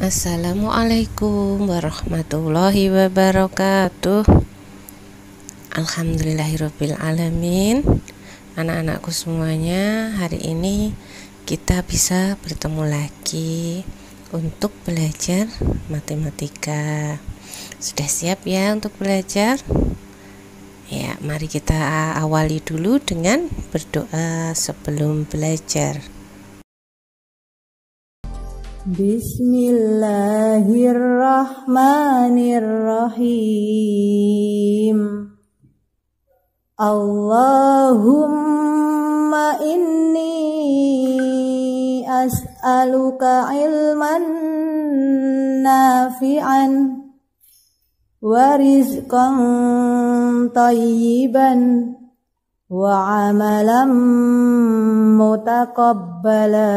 Assalamualaikum warahmatullahi wabarakatuh. Alhamdulillahirabbil alamin. Anak-anakku semuanya, hari ini kita bisa bertemu lagi untuk belajar matematika. Sudah siap ya untuk belajar? Ya, mari kita awali dulu dengan berdoa sebelum belajar. Bismillahirrahmanirrahim. Allahumma inni as'aluka ilman nafi'an wa rizqan tayyiban wa amalan mutaqabbala.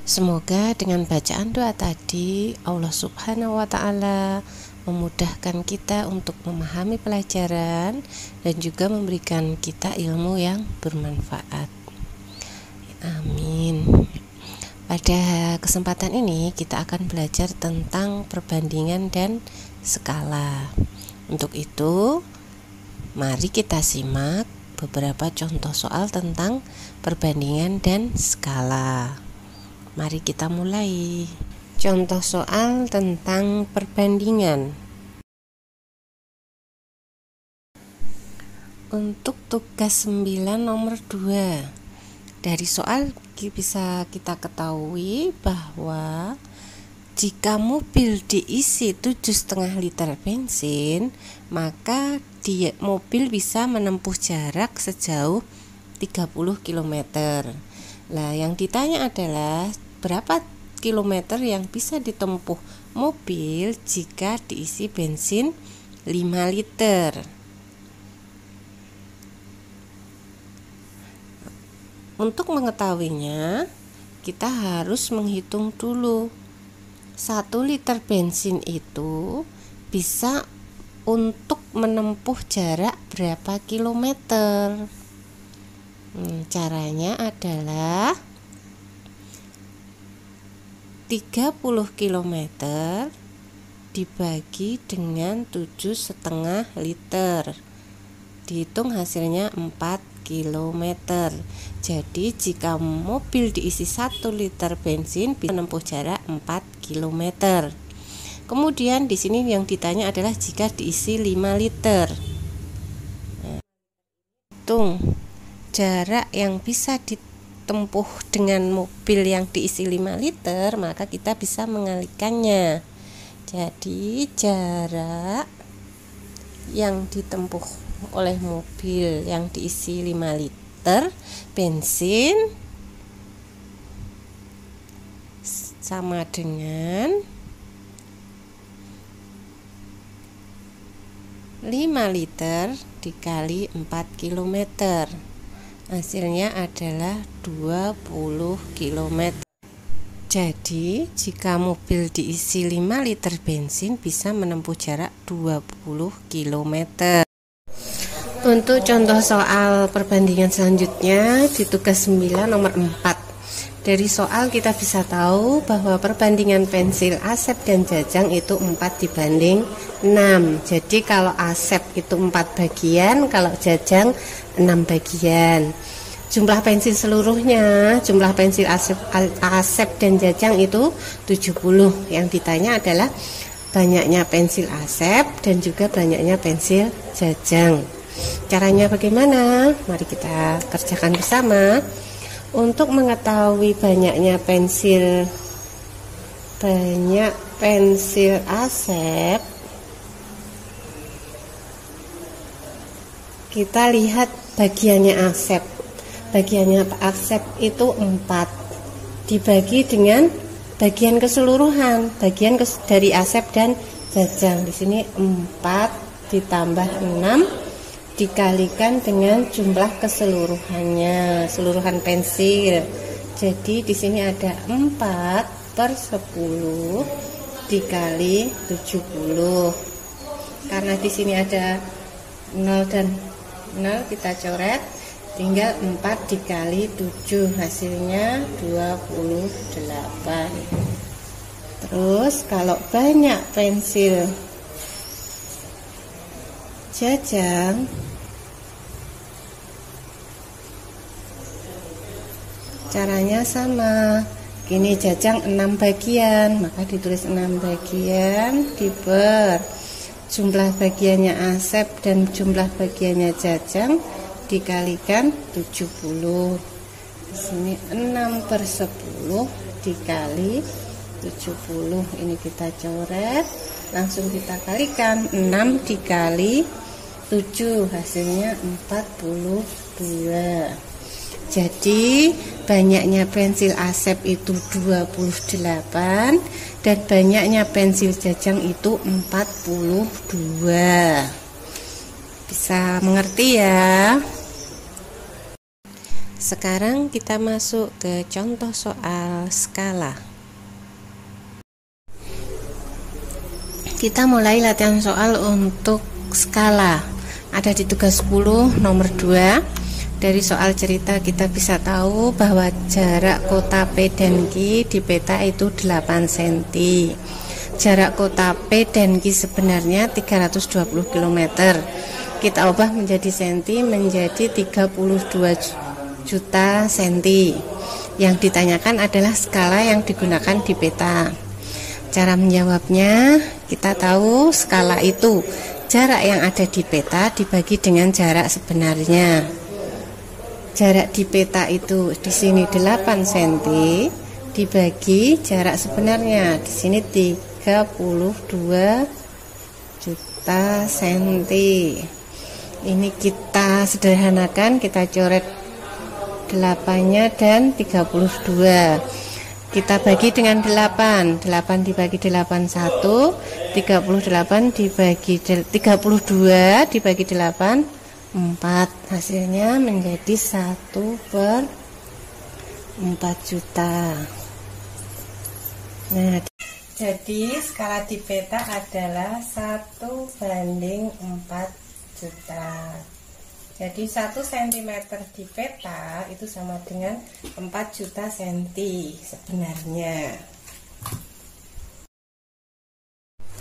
Semoga dengan bacaan doa tadi Allah Subhanahu wa Ta'ala memudahkan kita untuk memahami pelajaran dan juga memberikan kita ilmu yang bermanfaat. Amin. Pada kesempatan ini kita akan belajar tentang perbandingan dan skala. Untuk itu, mari kita simak beberapa contoh soal tentang perbandingan dan skala. Mari kita mulai. Contoh soal tentang perbandingan. Untuk tugas 9 nomor 2. Dari soal bisa kita ketahui bahwa jika mobil diisi 7,5 liter bensin, maka mobil bisa menempuh jarak sejauh 30 km. Nah, yang ditanya adalah berapa kilometer yang bisa ditempuh mobil jika diisi bensin 5 liter. Untuk mengetahuinya, kita harus menghitung dulu. 1 liter bensin itu bisa untuk menempuh jarak berapa kilometer? Caranya adalah 30 km dibagi dengan 7,5 liter. Dihitung hasilnya 4 km. Jadi jika mobil diisi 1 liter bensin bisa menempuh jarak 4 km. Kemudian di sini yang ditanya adalah jika diisi 5 liter. Hitung jarak yang bisa ditempuh dengan mobil yang diisi 5 liter, maka kita bisa mengalikannya. Jadi jarak yang ditempuh oleh mobil yang diisi 5 liter bensin sama dengan 5 liter dikali 4 km. Hasilnya adalah 20 km. Jadi jika mobil diisi 5 liter bensin bisa menempuh jarak 20 km. Untuk contoh soal perbandingan selanjutnya di tugas 9 nomor 4. Dari soal kita bisa tahu bahwa perbandingan pensil Asep dan Jajang itu 4 dibanding 6. Jadi kalau Asep itu 4 bagian, kalau Jajang 6 bagian. Jumlah pensil seluruhnya, jumlah pensil Asep dan Jajang itu 70. Yang ditanya adalah banyaknya pensil Asep dan juga banyaknya pensil Jajang. Caranya bagaimana? Mari kita kerjakan bersama. Untuk mengetahui banyaknya pensil Asep, kita lihat bagiannya Asep. Bagiannya Asep itu 4 dibagi dengan bagian keseluruhan, bagian dari Asep dan Jajang. Di sini 4 ditambah 6 dikalikan dengan jumlah keseluruhannya, keseluruhan pensil. Jadi di sini ada 4/10 dikali 70. Karena di sini ada 0 dan 0, kita coret. tinggal 4 dikali 7 hasilnya 28. Terus kalau banyak pensil jajang, caranya sama. Gini, jajang 6 bagian, maka ditulis 6 bagian diper jumlah bagiannya Asep dan jumlah bagiannya Jajang dikalikan 70. Di sini 6/10 dikali 70. Ini kita coret, langsung kita kalikan. 6 dikali 7 hasilnya 42. Jadi banyaknya pensil Asep itu 28 dan banyaknya pensil Jajang itu 42. Bisa mengerti ya? Sekarang kita masuk ke contoh soal skala. Kita mulai latihan soal untuk skala. Ada di tugas 10 nomor 2. Dari soal cerita kita bisa tahu bahwa jarak kota P dan Q di peta itu 8 cm. Jarak kota P dan Q sebenarnya 320 km. Kita ubah menjadi cm menjadi 32 juta cm. Yang ditanyakan adalah skala yang digunakan di peta. Cara menjawabnya, kita tahu skala itu jarak yang ada di peta dibagi dengan jarak sebenarnya. Jarak di peta itu di sini 8 cm dibagi jarak sebenarnya di sini 32 juta cm. Ini kita sederhanakan, kita coret 8-nya dan 32. Kita bagi dengan 8. 8 dibagi 8 1, 38 dibagi 32 dibagi 8 4, hasilnya menjadi 1/4 juta. Nah, jadi skala di peta adalah 1/4 juta. Jadi 1 cm di peta itu sama dengan 4 juta cm sebenarnya.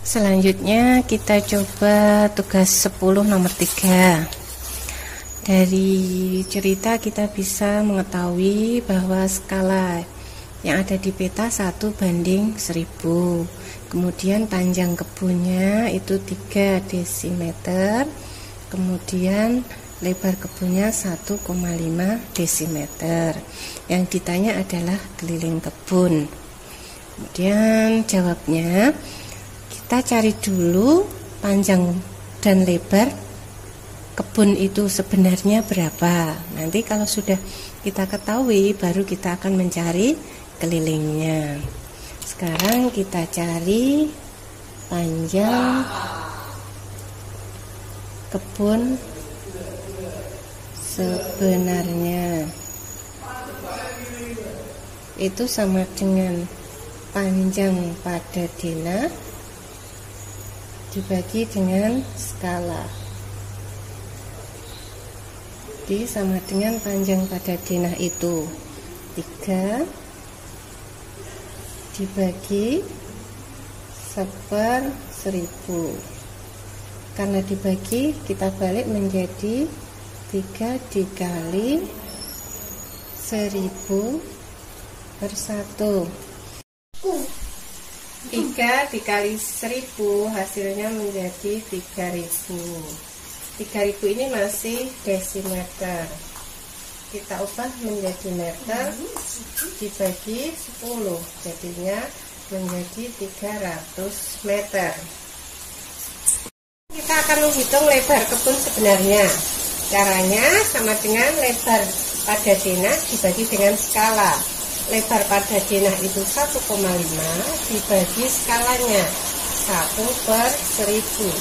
Selanjutnya kita coba tugas 10 nomor 3. Dari cerita kita bisa mengetahui bahwa skala yang ada di peta 1/1000. Kemudian panjang kebunnya itu 3 desimeter. Kemudian lebar kebunnya 1,5 desimeter. Yang ditanya adalah keliling kebun. Kemudian jawabnya, kita cari dulu panjang dan lebar kebun itu sebenarnya berapa. Nanti kalau sudah kita ketahui, baru kita akan mencari kelilingnya. Sekarang kita cari panjang kebun sebenarnya. Itu sama dengan panjang pada denah dibagi dengan skala. Jadi sama dengan panjang pada denah itu 3 dibagi 1/1000. Karena dibagi, kita balik menjadi 3 dikali 1000/1. 3 dikali 1000 hasilnya menjadi 3000. 3000 ini masih desimeter. Kita ubah menjadi meter dibagi 10, jadinya menjadi 300 meter. Kita akan menghitung lebar kebun sebenarnya. Caranya sama dengan lebar pada denah dibagi dengan skala. Lebar pada denah itu 1,5 dibagi skalanya 1/1000.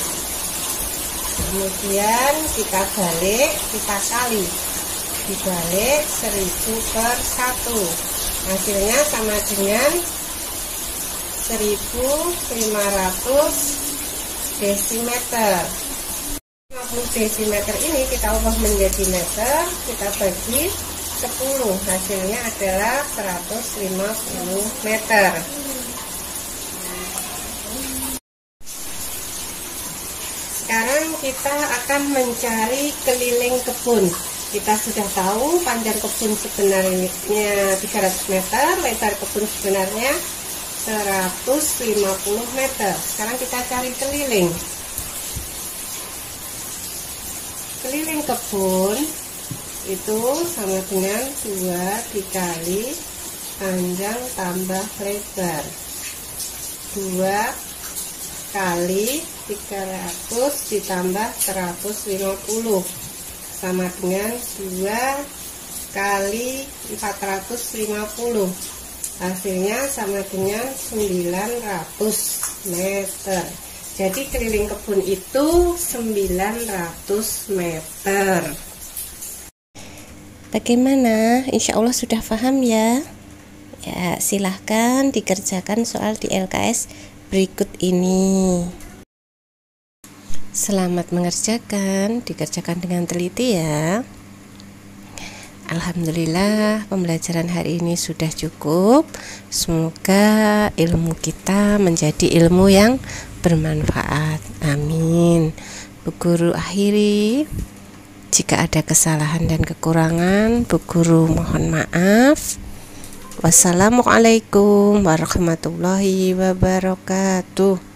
Kemudian kita balik, kita kali, dibalik 1000/1. Hasilnya sama dengan 1500 desimeter. cm ini kita ubah menjadi meter, kita bagi 10, hasilnya adalah 150 meter. Sekarang kita akan mencari keliling kebun. Kita sudah tahu panjang kebun sebenarnya 300 meter, lebar kebun sebenarnya 150 meter. Sekarang kita cari keliling. Keliling kebun itu sama dengan 2 dikali panjang tambah lebar. 2 kali 300 ditambah 150 sama dengan 2 kali 450. Hasilnya sama dengan 900 meter. Jadi keliling kebun itu 900 meter. Bagaimana? Insya Allah sudah paham ya? Ya, silahkan dikerjakan soal di LKS berikut ini. Selamat mengerjakan, dikerjakan dengan teliti ya. Alhamdulillah pembelajaran hari ini sudah cukup. Semoga ilmu kita menjadi ilmu yang bermanfaat. Amin. Bu Guru akhiri. Jika ada kesalahan dan kekurangan, Bu Guru mohon maaf. Wassalamualaikum warahmatullahi wabarakatuh.